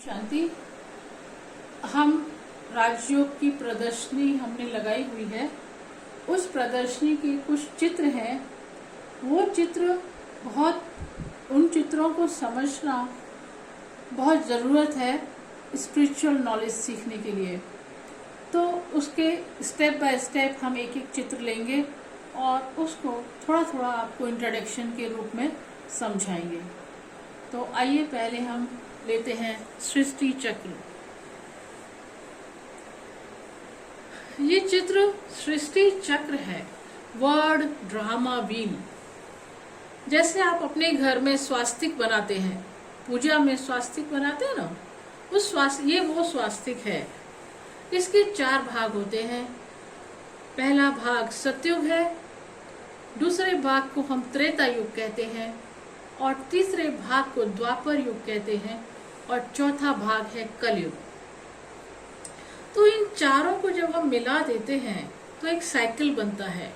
शांति। हम राजयोग की प्रदर्शनी हमने लगाई हुई है। उस प्रदर्शनी के कुछ चित्र हैं। वो चित्र उन चित्रों को समझना बहुत ज़रूरत है स्पिरिचुअल नॉलेज सीखने के लिए। तो उसके स्टेप बाय स्टेप हम एक एक चित्र लेंगे और उसको थोड़ा थोड़ा आपको इंट्रोडक्शन के रूप में समझाएंगे। तो आइए पहले हम लेते हैं सृष्टि चक्र। ये चित्र सृष्टि चक्र है, वर्ड ड्रामा व्हील। जैसे आप अपने घर में स्वास्तिक बनाते हैं, पूजा में स्वास्तिक बनाते हैं ना, ये वो स्वास्तिक है। इसके 4 भाग होते हैं। पहला भाग सतयुग है, दूसरे भाग को हम त्रेता युग कहते हैं और तीसरे भाग को द्वापर युग कहते हैं और चौथा भाग है कलयुग। तो इन चारों को जब हम मिला देते हैं तो एक साइकिल बनता है।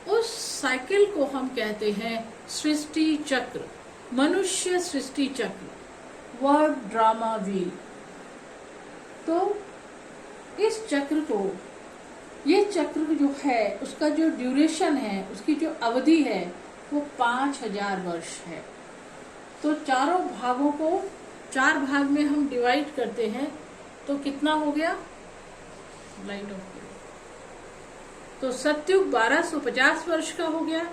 उस साइकिल को हम कहते हैं सृष्टि चक्र, मनुष्य सृष्टि चक्र, वर्ड ड्रामा व्हील। तो इस चक्र को, ये चक्र जो है उसका जो ड्यूरेशन है, उसकी जो अवधि है वो 5000 वर्ष है। तो चारों भागों को 4 भाग में हम डिवाइड करते हैं तो कितना हो गया, लाइट ऑफ। तो सतयुग 1250 वर्ष का हो गया,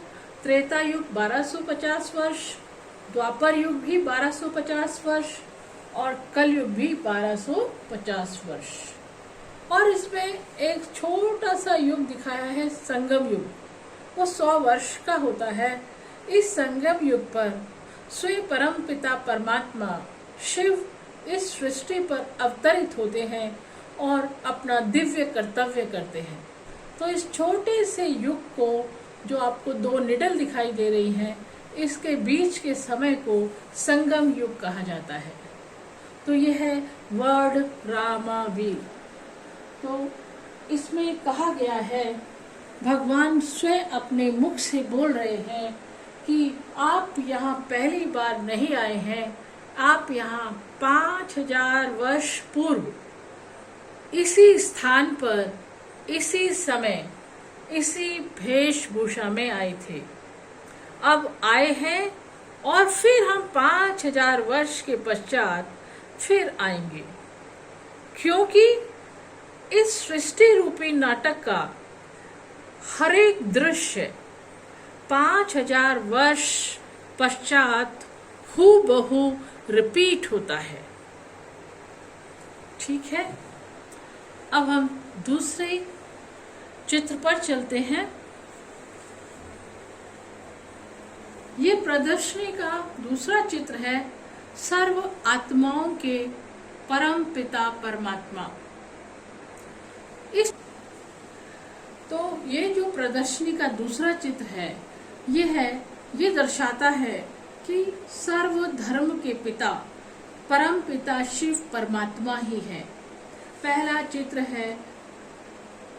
त्रेता युग 1250 वर्ष, द्वापर युग भी 1250 वर्ष और कलयुग भी 1250 वर्ष। और इसमें एक छोटा सा युग दिखाया है संगम युग, वो 100 वर्ष का होता है। इस संगम युग पर स्वयं परम पिता परमात्मा शिव इस सृष्टि पर अवतरित होते हैं और अपना दिव्य कर्तव्य करते हैं। तो इस छोटे से युग को, जो आपको 2 निडल दिखाई दे रही हैं, इसके बीच के समय को संगम युग कहा जाता है। तो यह है वर्ड ड्रामा व्हील। तो इसमें कहा गया है, भगवान स्वयं अपने मुख से बोल रहे हैं कि आप यहाँ पहली बार नहीं आए हैं, आप यहाँ 5000 वर्ष पूर्व इसी स्थान पर, इसी समय, इसी वेशभूषा में आए थे। अब आए हैं और फिर हम 5000 वर्ष के पश्चात फिर आएंगे, क्योंकि इस सृष्टि रूपी नाटक का हर एक दृश्य 5000 वर्ष पश्चात हूबहू रिपीट होता है। ठीक है, अब हम दूसरे चित्र पर चलते हैं। ये प्रदर्शनी का दूसरा चित्र है, सर्व आत्माओं के परम पिता परमात्मा। तो ये जो प्रदर्शनी का दूसरा चित्र है, ये दर्शाता है कि सर्व धर्म के पिता परम पिता शिव परमात्मा ही है। पहला चित्र है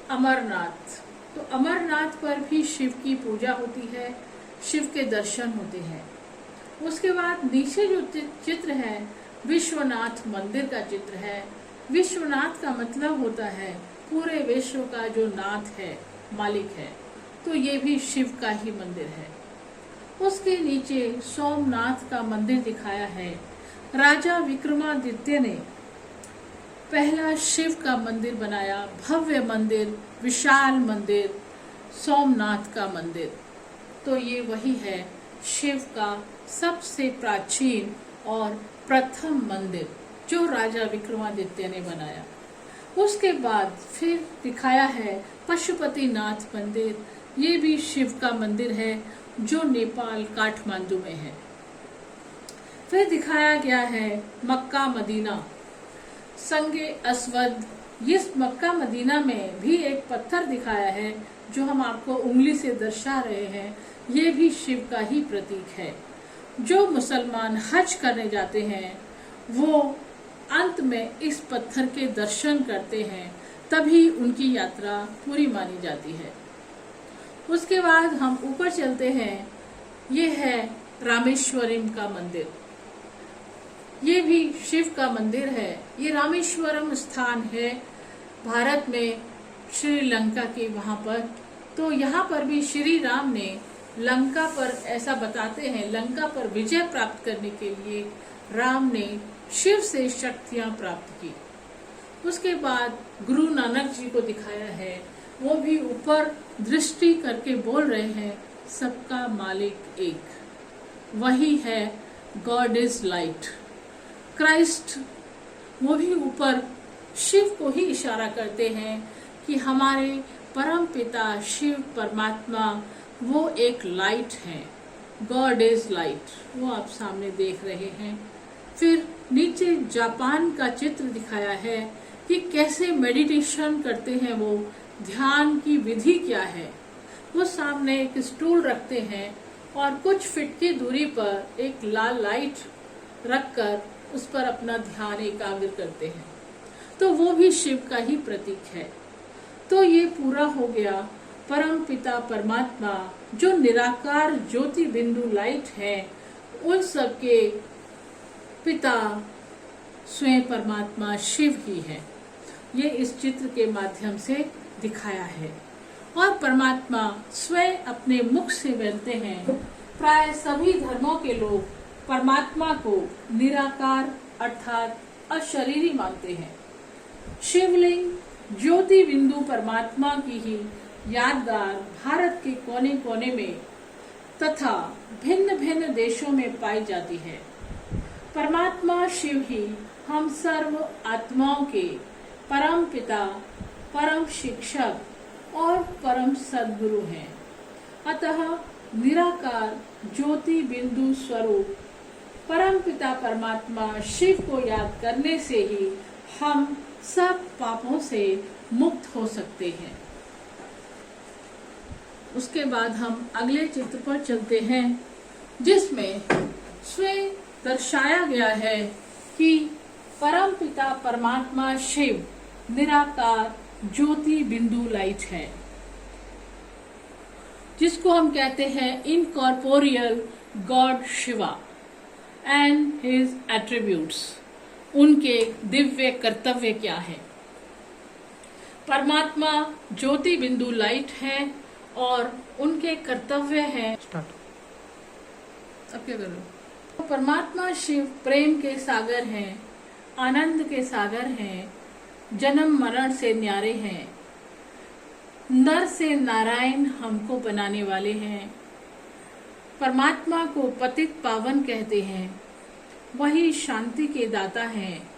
अमरनाथ। तो अमरनाथ पर भी शिव की पूजा होती है, शिव के दर्शन होते हैं। उसके बाद नीचे जो चित्र है विश्वनाथ मंदिर का चित्र है। विश्वनाथ का मतलब होता है पूरे विश्व का जो नाथ है, मालिक है। तो ये भी शिव का ही मंदिर है। उसके नीचे सोमनाथ का मंदिर दिखाया है। राजा विक्रमादित्य ने पहला शिव का मंदिर बनाया, भव्य मंदिर, विशाल मंदिर, सोमनाथ का मंदिर। तो ये वही है शिव का सबसे प्राचीन और प्रथम मंदिर जो राजा विक्रमादित्य ने बनाया। उसके बाद फिर दिखाया है पशुपतिनाथ मंदिर। ये भी शिव का मंदिर है जो नेपाल काठमांडू में है। फिर दिखाया गया है मक्का मदीना, संगे अस्वद। इस मक्का मदीना में भी एक पत्थर दिखाया है जो हम आपको उंगली से दर्शा रहे हैं। ये भी शिव का ही प्रतीक है। जो मुसलमान हज करने जाते हैं वो अंत में इस पत्थर के दर्शन करते हैं, तभी उनकी यात्रा पूरी मानी जाती है। उसके बाद हम ऊपर चलते हैं। ये है रामेश्वरम का मंदिर। ये भी शिव का मंदिर है। ये रामेश्वरम स्थान है भारत में, श्रीलंका के वहां पर। तो यहाँ पर भी श्री राम ने लंका पर, ऐसा बताते हैं, लंका पर विजय प्राप्त करने के लिए राम ने शिव से शक्तियां प्राप्त की। उसके बाद गुरु नानक जी को दिखाया है, वो भी ऊपर दृष्टि करके बोल रहे हैं, सबका मालिक एक, वही है, गॉड इज लाइट। क्राइस्ट, वो भी ऊपर शिव को ही इशारा करते हैं कि हमारे परम पिता शिव परमात्मा वो एक लाइट है, गॉड इज लाइट, वो आप सामने देख रहे हैं। फिर नीचे जापान का चित्र दिखाया है कि कैसे मेडिटेशन करते हैं वो, ध्यान की विधि क्या है। वो सामने एक स्टूल रखते हैं और कुछ फीट की दूरी पर एक लाल लाइट रखकर उस पर अपना ध्यान एकाग्र करते हैं। तो वो भी शिव का ही प्रतीक है। तो ये पूरा हो गया परम पिता परमात्मा जो निराकार ज्योति बिंदु लाइट है, उन सब के पिता स्वयं परमात्मा शिव ही है। ये इस चित्र के माध्यम से दिखाया है। और परमात्मा स्वयं अपने मुख से बोलते हैं। प्राय सभी धर्मों के लोग परमात्मा को निराकार अर्थात अशरीरी मानते हैं। शिवलिंग ज्योति बिंदु परमात्मा की ही यादगार भारत के कोने कोने में तथा भिन्न भिन्न देशों में पाई जाती है। परमात्मा शिव ही हम सर्व आत्माओं के परम पिता, परम शिक्षक और परम सद्गुरु हैं। अतः निराकार ज्योति बिंदु स्वरूप परम पिता परमात्मा शिव को याद करने से ही हम सब पापों से मुक्त हो सकते हैं। उसके बाद हम अगले चित्र पर चलते हैं, जिसमें स्वयं दर्शाया गया है कि परम पिता परमात्मा शिव निराकार ज्योति बिंदु लाइट है, जिसको हम कहते हैं incorporeal God Shiva and his attributes. उनके दिव्य कर्तव्य क्या है। परमात्मा ज्योति बिंदु लाइट है और उनके कर्तव्य हैं। अब क्या कर रहे हो? तो परमात्मा शिव प्रेम के सागर हैं, आनंद के सागर हैं, जन्म मरण से न्यारे हैं, नर से नारायण हमको बनाने वाले हैं। परमात्मा को पतित पावन कहते हैं। वही शांति के दाता हैं,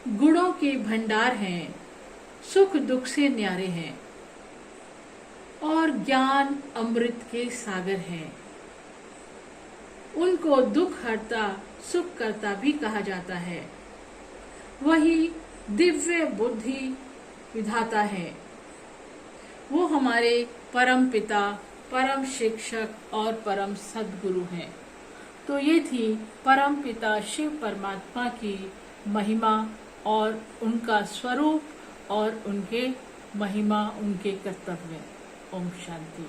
गुणों के भंडार हैं, सुख दुख से न्यारे हैं और ज्ञान अमृत के सागर हैं। उनको दुख हरता सुख करता भी कहा जाता है। वही दिव्य बुद्धि विधाता है। वो हमारे परम पिता, परम शिक्षक और परम सद्गुरु हैं। तो ये थी परम पिता शिव परमात्मा की महिमा और उनका स्वरूप और उनके महिमा, उनके कर्तव्य। ओम शांति।